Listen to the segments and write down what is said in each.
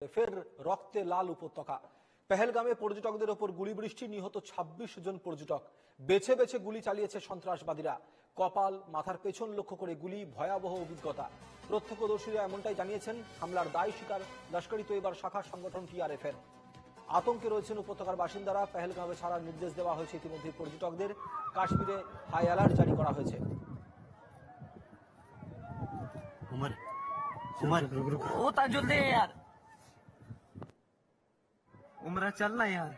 ফের রক্তে লাল উপত্যকা। পেহেলগামে পর্যটকদের ওপর গুলিবৃষ্টি, নিহত 26 জন পর্যটক। বেছে বেছে গুলি চালিয়েছে সন্ত্রাসবাদীরা। কপাল, মাথার পেছন লক্ষ্য করে গুলি, ভয়াবহ অভিজ্ঞতা। প্রত্যক্ষদর্শীরা এমনটাই জানিয়েছেন। হামলার দায় স্বীকার লস্কর ই তৈয়বার শাখা সংগঠন টিআরএফ এর। আতঙ্কে রয়েছেন উপত্যকার বাসিন্দারা। পেহেলগামে ছাড়ার নির্দেশ দেওয়া হয়েছে ইতিমধ্যে পর্যটকদের। কাশ্মীরে হাই অ্যালার্ট জারি করা হয়েছে। उमरा चलना यार।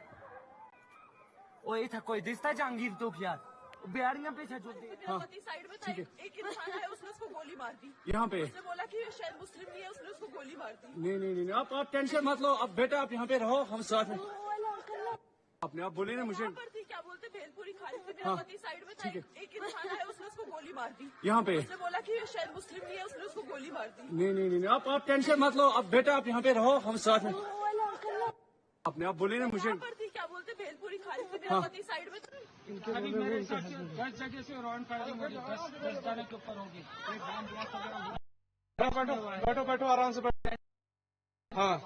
ओ ये था कोई दिखता जहांगीर तो यार बिहारियां पीछे जो साइड में था, एक इंसान है, उसने उसको गोली मार दी। यहाँ पे उसने बोला कि शायद मुस्लिम नहीं है, उसने उसको गोली मार दी। नहीं आप टेंशन मत लो। अब बेटा आप यहाँ पे रहो, हम साथ में। आपने आप बोले ना मुझे थी, क्या बोलते भेलपुरी खाली थी, साइड में था, एक इंसान है, उसने उसको गोली मार दी। यहाँ पे उसने बोला कि शायद मुस्लिम नहीं है, उसने उसको गोली मार दी। नहीं आप टेंशन मत लो। अब बेटा आप यहाँ पे रहो, हम साथ में। आपने आप बोले ना मुझे थी, क्या बोलते भेलपुरी खाली थी, साइड में अभी मेरे हिसाब से 10 जगह से राउंड फायरिंग होगी, 10 जाने के ऊपर होगी। बैठो आराम से बैठो। हाँ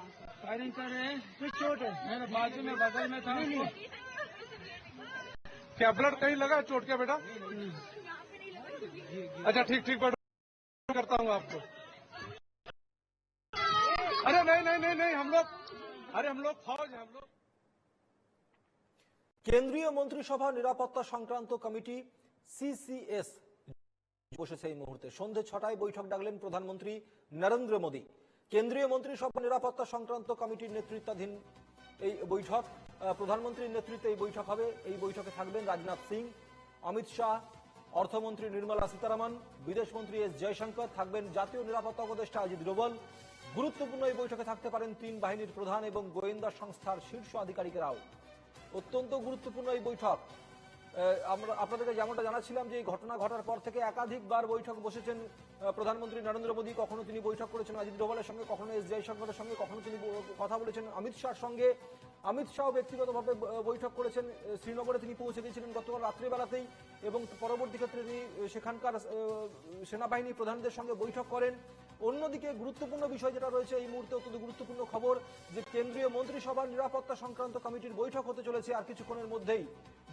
फायरिंग कर रहे हैं। कुछ चोट है मेरे बाजू में, बगल में था। क्या ब्लड कहीं लगा चोट क्या बेटा? अच्छा ठीक बैठो, करता हूँ आपको। अरे नहीं हम लोग फौज है, हम लोग। কেন্দ্রীয় মন্ত্রিসভা নিরাপত্তা সংক্রান্ত কমিটি সিসিএস বসেছে এই মুহূর্তে। সন্ধ্যে 6টায় বৈঠক ডাকলেন প্রধানমন্ত্রী নরেন্দ্র মোদী। কেন্দ্রীয় মন্ত্রিসভা নিরাপত্তা সংক্রান্ত কমিটির নেতৃত্বাধীন এই বৈঠক, প্রধানমন্ত্রীর নেতৃত্বে এই বৈঠক হবে। এই বৈঠকে থাকবেন রাজনাথ সিং, অমিত শাহ, অর্থমন্ত্রী নির্মলা সীতারামন, বিদেশমন্ত্রী এস জয়শঙ্কর, থাকবেন জাতীয় নিরাপত্তা উপদেষ্টা অজিত ডোভাল। গুরুত্বপূর্ণ এই বৈঠকে থাকতে পারেন 3 বাহিনীর প্রধান এবং গোয়েন্দা সংস্থার শীর্ষ আধিকারিকেরাও। অত্যন্ত গুরুত্বপূর্ণ এই বৈঠক। আমরা আপনাদেরকে যেমনটা জানাচ্ছিলাম যে এই ঘটনা ঘটার পর থেকে একাধিকবার বৈঠক বসেছেন প্রধানমন্ত্রী নরেন্দ্র মোদী। কখনো তিনি বৈঠক করেছেন অজিত ডোভালের সঙ্গে, কখনো এস জয়শঙ্করের সঙ্গে, কখনো তিনি কথা বলেছেন অমিত শাহর সঙ্গে। অমিত শাহ ব্যক্তিগতভাবে বৈঠক করেছেন। শ্রীনগরে তিনি পৌঁছে গিয়েছিলেন গতকাল রাত্রিবেলাতেই এবং পরবর্তী ক্ষেত্রে তিনি সেখানকার সেনাবাহিনী প্রধানদের সঙ্গে বৈঠক করেন। অন্যদিকে গুরুত্বপূর্ণ বিষয় যেটা রয়েছে এই মুহূর্তে, অত্যন্ত গুরুত্বপূর্ণ খবর যে কেন্দ্রীয় মন্ত্রিসভার নিরাপত্তা সংক্রান্ত কমিটির বৈঠক হতে চলেছে আর কিছুক্ষণের মধ্যেই।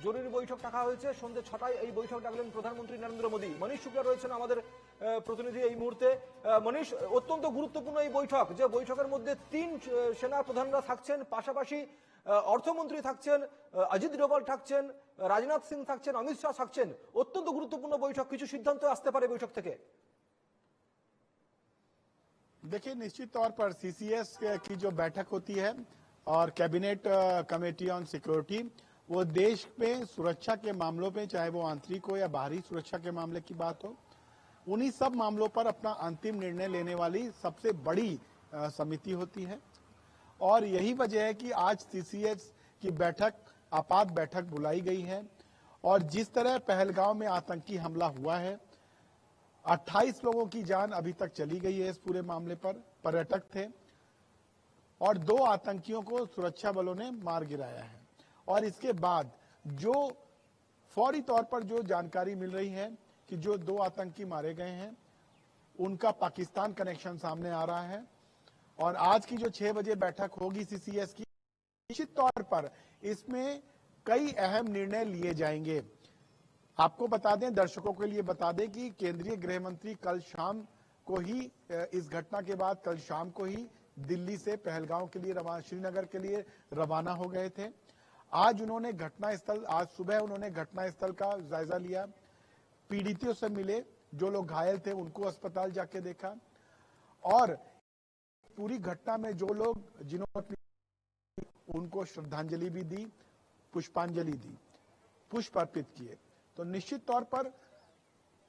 জরুরি বৈঠক ডাকা হয়েছে। সন্ধ্যে 6টায় এই বৈঠক ডাকলেন প্রধানমন্ত্রী নরেন্দ্র মোদী। মনীষ শুক্লা রয়েছেন আমাদের প্রতিনিধি এই মুহূর্তে। মনীষ, অত্যন্ত গুরুত্বপূর্ণ এই বৈঠক, যে বৈঠকের মধ্যে 3 সেনা প্রধানরা থাকছেন, পাশাপাশি অর্থমন্ত্রী থাকছেন, অজিত ডোভাল থাকছেন, রাজনাথ সিং থাকছেন, অমিত শাহ থাকছেন। অত্যন্ত গুরুত্বপূর্ণ বৈঠক। কিছু সিদ্ধান্ত আসতে পারে বৈঠক থেকে? देखिए, निश्चित तौर पर सीसीएस की जो बैठक होती है और कैबिनेट कमेटी ऑन सिक्योरिटी, वो देश में सुरक्षा के मामलों में, चाहे वो आंतरिक हो या बाहरी सुरक्षा के मामले की बात हो, उन्हीं सब मामलों पर अपना अंतिम निर्णय लेने वाली सबसे बड़ी समिति होती है। और यही वजह है कि आज सीसीएस की बैठक, आपात बैठक बुलाई गई है। और जिस तरह पहलगांव में आतंकी हमला हुआ है, 28 लोगों की जान अभी तक चली गई है इस पूरे मामले पर। पर्यटक थे और 2 आतंकियों को सुरक्षा बलों ने मार गिराया है। और इसके बाद जो फौरी तौर पर जो जानकारी मिल रही है कि जो 2 आतंकी मारे गए हैं, उनका पाकिस्तान कनेक्शन सामने आ रहा है। और आज की जो 6 बजे बैठक होगी सीसीएस की, निश्चित तौर पर इसमें कई अहम निर्णय लिए जाएंगे। आपको बता दें, दर्शकों के लिए बता दें कि केंद्रीय गृह मंत्री कल शाम को ही, इस घटना के बाद कल शाम को ही दिल्ली से पहलगांव के लिए श्रीनगर के लिए रवाना हो गए थे। आज सुबह उन्होंने घटनास्थल का जायजा लिया, पीड़ितों से मिले, जो लोग घायल थे उनको अस्पताल जाके देखा, और पूरी घटना में जो लोग जिन्होंने उनको श्रद्धांजलि भी दी, पुष्पांजलि दी, पुष्प अर्पित किए। तो निश्चित तौर पर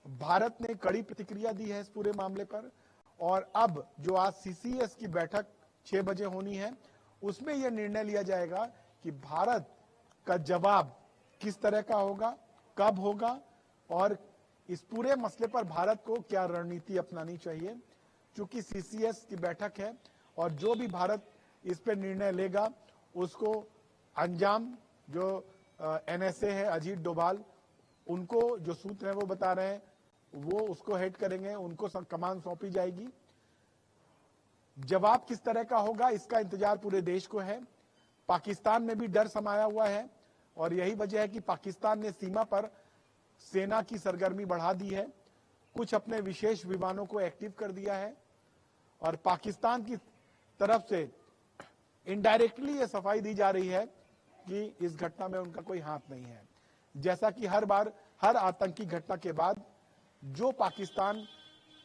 भारत ने कड़ी प्रतिक्रिया दी है इस पूरे मामले पर। और अब जो आज सीसीएस की बैठक 6 बजे होनी है, उसमें यह निर्णय लिया जाएगा कि भारत का जवाब किस तरह का होगा, कब होगा, और इस पूरे मसले पर भारत को क्या रणनीति अपनानी चाहिए। चूंकि सीसीएस की बैठक है और जो भी भारत इस पर निर्णय लेगा उसको अंजाम, जो एनएसए है, अजीत डोभाल, उनको जो सूत्र है वो बता रहे हैं, वो उसको हेड करेंगे, उनको कमान सौंपी जाएगी। जवाब किस तरह का होगा इसका इंतजार पूरे देश को है। पाकिस्तान में भी डर समाया हुआ है और यही वजह है कि पाकिस्तान ने सीमा पर सेना की सरगर्मी बढ़ा दी है, कुछ अपने विशेष विमानों को एक्टिव कर दिया है और पाकिस्तान की तरफ से इनडायरेक्टली ये सफाई दी जा रही है कि इस घटना में उनका कोई हाथ नहीं है। जैसा कि हर बार हर आतंकी घटना के बाद जो पाकिस्तान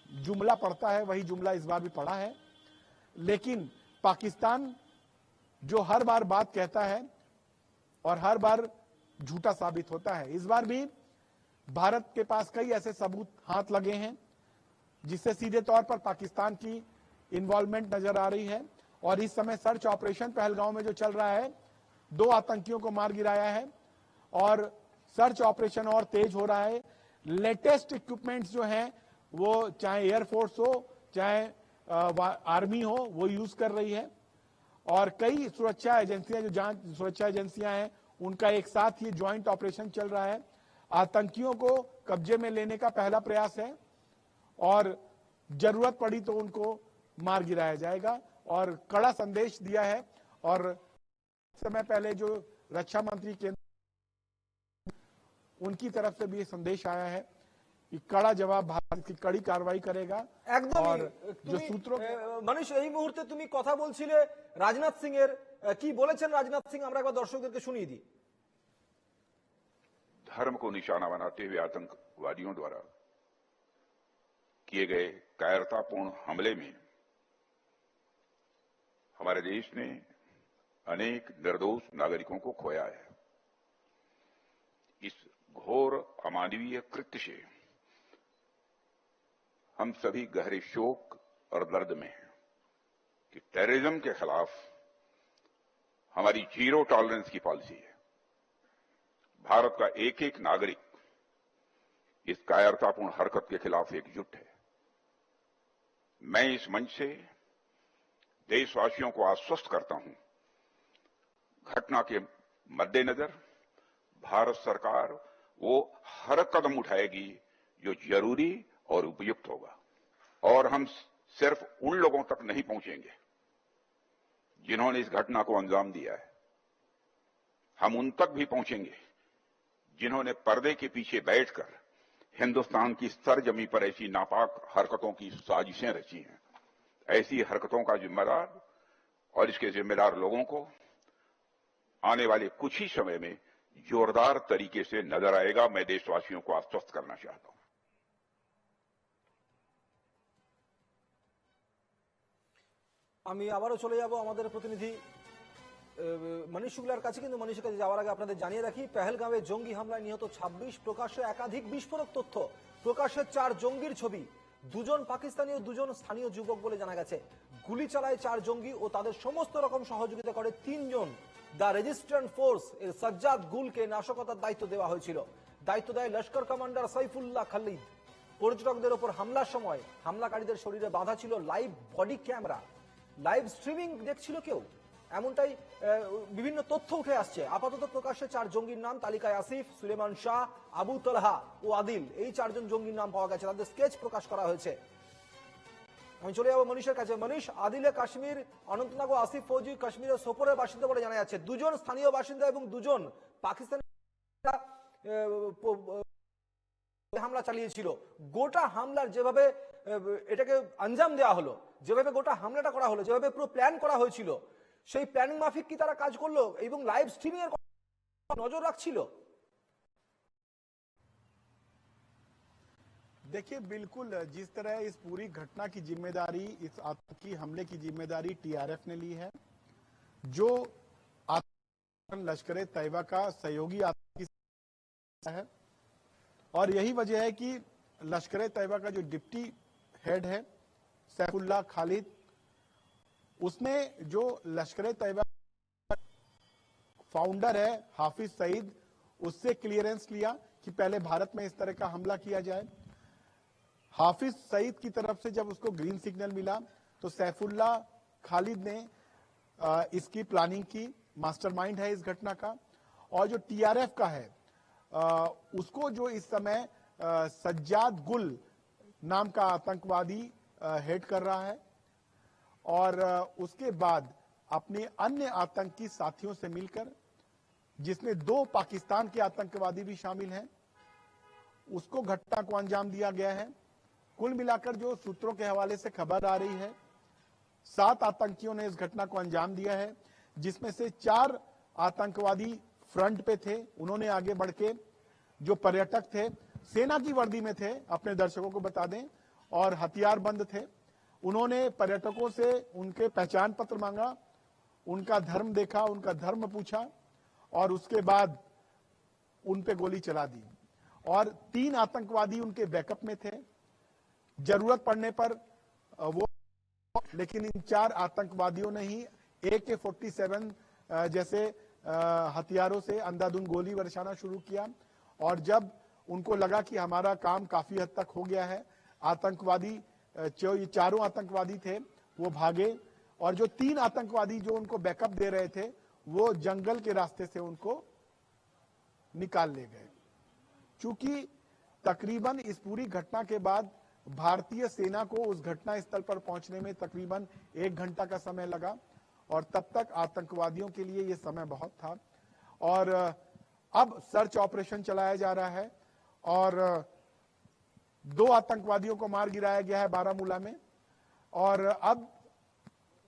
जुमला पढ़ता है वही जुमला इस बार भी पढ़ा है, लेकिन पाकिस्तान जो हर बार बात कहता है और हर बार झूठा साबित होता है। इस बार भी भारत के पास कई ऐसे सबूत हाथ लगे हैं जिससे सीधे तौर पर पाकिस्तान की इन्वॉल्वमेंट नजर आ रही है और इस समय सर्च ऑपरेशन पहलगांव में जो चल रहा है, 2 आतंकियों को मार गिराया है और सर्च ऑपरेशन और तेज हो रहा है। लेटेस्ट इक्विपमेंट्स जो हैं वो चाहे एयरफोर्स हो चाहे आर्मी हो वो यूज कर रही है और कई सुरक्षा एजेंसियां जो जांच सुरक्षा एजेंसियां हैं उनका एक साथ ही ज्वाइंट ऑपरेशन चल रहा है। आतंकियों को कब्जे में लेने का पहला प्रयास है और जरूरत पड़ी तो उनको मार गिराया जाएगा और कड़ा संदेश दिया है। और समय पहले जो रक्षा मंत्री केंद्र उनकी तरफ से भी ये संदेश आया है कि कड़ा जवाब भारत की कड़ी कार्रवाई करेगा। একদমই जो सूत्रों মানুষ এই মুহূর্তে তুমি কথা বলছিলে রাজনাথ সিং এর কি বলেছেন রাজনাথ সিং আমরা একবার দর্শকদেরকে শুনিয়ে দিই। धर्म को निशाना बनाते हुए आतंकवादियों द्वारा किए गए कायरतापूर्ण हमले में हमारे देश ने अनेक निर्दोष नागरिकों को खोया है। इस घोर अमानवीय कृत्य से हम सभी गहरे शोक और दर्द में हैं कि टेररिज्म के खिलाफ हमारी जीरो टॉलरेंस की पॉलिसी है। भारत का एक एक नागरिक इस कायरतापूर्ण हरकत के खिलाफ एकजुट है। मैं इस मंच से देशवासियों को आश्वस्त करता हूं, घटना के मद्देनजर भारत सरकार वो हर कदम उठाएगी जो जरूरी और उपयुक्त होगा और हम सिर्फ उन लोगों तक नहीं पहुंचेंगे जिन्होंने इस घटना को अंजाम दिया है, हम उन तक भी पहुंचेंगे जिन्होंने पर्दे के पीछे बैठकर हिंदुस्तान की सरजमी पर ऐसी नापाक हरकतों की साजिशें रची हैं। ऐसी हरकतों का जिम्मेदार और इसके जिम्मेदार लोगों को आने वाले कुछ ही समय में जोरदार तरीके से नजर आएगा। मैं देशवासियों को आश्वस्त करना चाहता हूं। আমি আবারও চলে যাব আমাদের প্রতিনিধি মনীষ শুক্লার কাছে, কিন্তু মনীষের কাছে যাওয়ার আগে আপনাদের জানিয়ে রাখি পেহেলগাঁওয়ে জঙ্গি হামলায় নিহত 26, প্রকাশ্যে একাধিক বিস্ফোরক তথ্য, প্রকাশ্যে 4 জঙ্গির ছবি, 2 জন পাকিস্তানি ও 2 জন স্থানীয় যুবক বলে জানা গেছে। গুলি চালায় 4 জঙ্গি ও তাদের সমস্ত রকম সহযোগিতা করে 3 জন। দ্য রেজিস্ট্যান্ট ফোর্স এর সাজ্জাদ গুলকে নাশকতার দায়িত্ব দেওয়া হয়েছিল। দায়িত্ব দেয় লস্কর কমান্ডার সাইফুল্লাহ খালিদ। পর্যটকদের উপর হামলার সময় হামলাকারীদের শরীরে বাঁধা ছিল live body camera, live streaming দেখছিল কেউ, এমনটাই বিভিন্ন তথ্য উঠে আসছে। আপাতত প্রকাশ্যে 4 জঙ্গির নাম তালিকায় আসিফ, সুলেমান শাহ, আবু তলহা ও আদিল, এই 4 জন জঙ্গির নাম পাওয়া গেছে, তাদের স্কেচ প্রকাশ করা হয়েছে। আমি চলে যাবো মনীষের কাছে। মনীষ, আদিলে কাশ্মীর, অনন্তনাগ ও আসিফ ফৌজি কাশ্মীরের সোপরের বাসিন্দা বলে জানা যাচ্ছে। 2 জন স্থানীয় বাসিন্দা এবং 2 জন পাকিস্তানি হামলা চালিয়েছিল। গোটা হামলার যেভাবে এটাকে আঞ্জাম দেওয়া হলো, যেভাবে গোটা হামলাটা করা হলো, যেভাবে পুরো প্ল্যান করা হয়েছিল, সেই প্ল্যানিং মাফিক কি তারা কাজ করলো এবং লাইভ স্ট্রিমিং এর নজর রাখছিল? देखिए, बिल्कुल जिस तरह इस पूरी घटना की जिम्मेदारी, इस आतंकी हमले की जिम्मेदारी टीआरएफ ने ली है, जो लश्कर तैयबा का सहयोगी आतंकी है और यही वजह है कि लश्कर तैयबा का जो डिप्टी हेड है सैफुल्लाह खालिद, उसने जो लश्कर तैयबा फाउंडर है हाफिज सईद, उससे क्लियरेंस लिया कि पहले भारत में इस तरह का हमला किया जाए। हाफिज सईद की तरफ से जब उसको ग्रीन सिग्नल मिला तो सैफुल्लाह खालिद ने इसकी प्लानिंग की, मास्टरमाइंड है इस घटना का। और जो टीआरएफ का है उसको जो इस समय सज्जाद गुल नाम का आतंकवादी हेड कर रहा है और उसके बाद अपने अन्य आतंकी साथियों से मिलकर, जिसमें 2 पाकिस्तान के आतंकवादी भी शामिल हैं, उसको घटना को अंजाम दिया गया है। कुल मिलाकर जो सूत्रों के हवाले से खबर आ रही है, 7 आतंकियों ने इस घटना को अंजाम दिया है, जिसमें से 4 आतंकवादी फ्रंट पे थे। उन्होंने आगे बढ़ के, जो पर्यटक थे सेना की वर्दी में थे, अपने दर्शकों को बता दें, और हथियारबंद थे, उन्होंने पर्यटकों से उनके पहचान पत्र मांगा, उनका धर्म देखा, उनका धर्म पूछा और उसके बाद उन पे गोली चला दी। और 3 आतंकवादी उनके बैकअप में थे, जरूरत पड़ने पर वो, लेकिन इन 4 आतंकवादियों ने ही AK-47 जैसे हथियारों से अंधाधुंध गोली बरसाना शुरू किया। और जब उनको लगा कि हमारा काम काफी हद तक हो गया है, आतंकवादी जो चारों आतंकवादी थे वो भागे, और जो 3 आतंकवादी जो उनको बैकअप दे रहे थे वो जंगल के रास्ते से उनको निकाल ले गए। चूंकि तकरीबन इस पूरी घटना के बाद भारतीय सेना को उस घटना स्थल पर पहुंचने में तकरीबन 1 घंटा का समय लगा, और तब तक आतंकवादियों के लिए यह समय बहुत था। और अब सर्च ऑपरेशन चलाया जा रहा है और 2 आतंकवादियों को मार गिराया गया है बारामूला में। और अब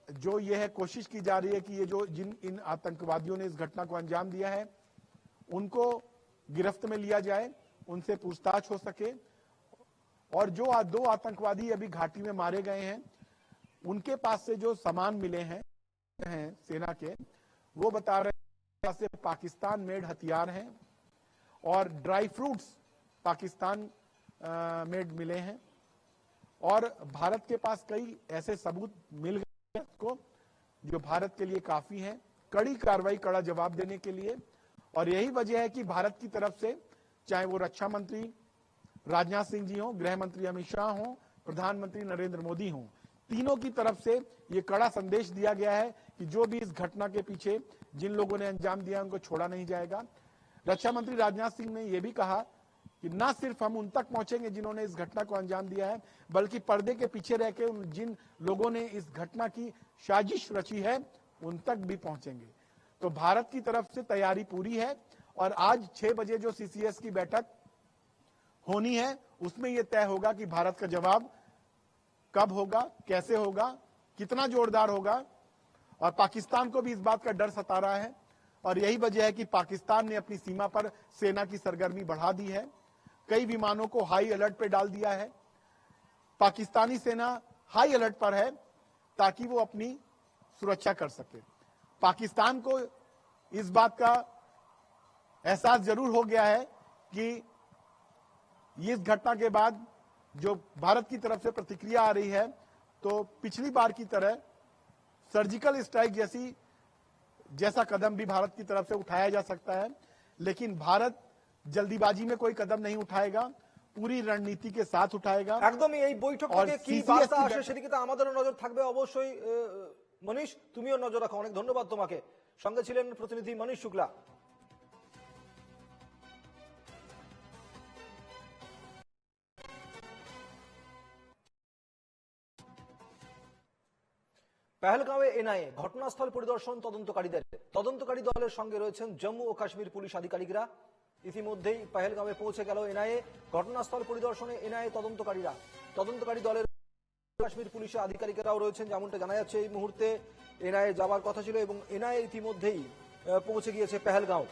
जो यह कोशिश की जा रही है कि ये जो इन आतंकवादियों ने इस घटना को अंजाम दिया है उनको गिरफ्त में लिया जाए, उनसे पूछताछ हो सके। और जो 2 आतंकवादी अभी घाटी में मारे गए हैं, उनके पास से जो सामान मिले हैं सेना के, वो बता रहे हैं से पाकिस्तान मेड हथियार हैं और ड्राई फ्रूट्स पाकिस्तान मेड मिले हैं। और भारत के पास कई ऐसे सबूत मिल गए को जो भारत के लिए काफी हैं कड़ी कार्रवाई, कड़ा जवाब देने के लिए। और यही वजह है कि भारत की तरफ से, चाहे वो रक्षा मंत्री राजनाथ सिंह जी हों, गृह मंत्री अमित शाह हों, प्रधानमंत्री नरेंद्र मोदी हों, तीनों की तरफ से ये कड़ा संदेश दिया गया है कि जो भी इस घटना के पीछे जिन लोगों ने अंजाम दिया उनको छोड़ा नहीं जाएगा। रक्षा मंत्री राजनाथ सिंह ने यह भी कहा कि न सिर्फ हम उन तक पहुंचेंगे जिन्होंने इस घटना को अंजाम दिया है, बल्कि पर्दे के पीछे रह के जिन लोगों ने इस घटना की साजिश रची है उन तक भी पहुंचेंगे। तो भारत की तरफ से तैयारी पूरी है और आज 6 बजे जो CCS की बैठक होनी है उसमें यह तय होगा कि भारत का जवाब कब होगा, कैसे होगा, कितना जोरदार होगा। और पाकिस्तान को भी इस बात का डर सता रहा है और यही वजह है कि पाकिस्तान ने अपनी सीमा पर सेना की सरगर्मी बढ़ा दी है, कई विमानों को हाई अलर्ट पे डाल दिया है। पाकिस्तानी सेना हाई अलर्ट पर है ताकि वो अपनी सुरक्षा कर सके। पाकिस्तान को इस बात का एहसास जरूर हो गया है कि इस घटना के बाद जो भारत की तरफ से प्रतिक्रिया आ रही है, तो पिछली बार की तरह सर्जिकल स्ट्राइक जैसा कदम भी भारत की तरफ से उठाया जा सकता है। लेकिन भारत जल्दीबाजी में कोई कदम नहीं उठाएगा, पूरी रणनीति के साथ उठाएगा। একদমই এই বৈঠক থেকে কি বার্তা আসে সেদিকে তো আমাদেরও নজর থাকবে অবশ্যই। মনীষ, তুমিও নজর রাখো। অনেক ধন্যবাদ তোমাকে। সঙ্গে ছিলেন প্রতিনিধি মনীষ শুক্লা। পেহেলগাঁওয়ে এনআইএ ঘটনাস্থল পরিদর্শন তদন্তকারী দলের সঙ্গে রয়েছেন জম্মু ও কাশ্মীর পুলিশ আধিকারিকরা। ইতিমধ্যেই পেহেলগাঁওয়ে পৌঁছে গেল এনআইএ। ঘটনাস্থল পরিদর্শনে এনআইএ তদন্তকারী দলের কাশ্মীর পুলিশের আধিকারিকরাও রয়েছেন। যেমনটা জানা যাচ্ছে এই মুহূর্তে এনআইএ যাওয়ার কথা ছিল এবং এনআইএ ইতিমধ্যেই পৌঁছে গিয়েছে পেহেলগাঁও।